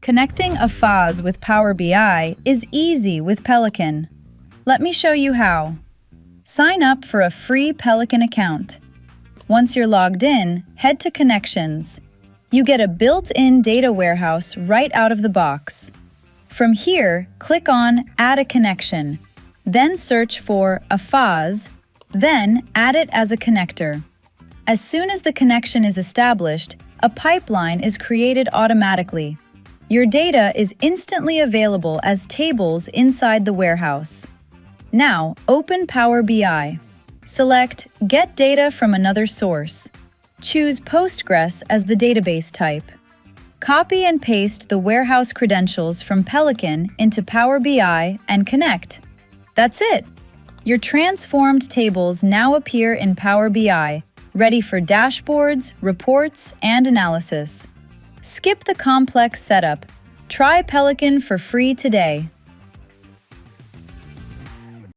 Connecting AFAS with Power BI is easy with Peliqan. Let me show you how. Sign up for a free Peliqan account. Once you're logged in, head to Connections. You get a built-in data warehouse right out of the box. From here, click on Add a Connection, then search for AFAS, then add it as a connector. As soon as the connection is established, a pipeline is created automatically. Your data is instantly available as tables inside the warehouse. Now, open Power BI. Select Get Data from Another Source. Choose Postgres as the database type. Copy and paste the warehouse credentials from Peliqan into Power BI and connect. That's it! Your transformed tables now appear in Power BI, ready for dashboards, reports, and analysis. Skip the complex setup. Try Peliqan for free today.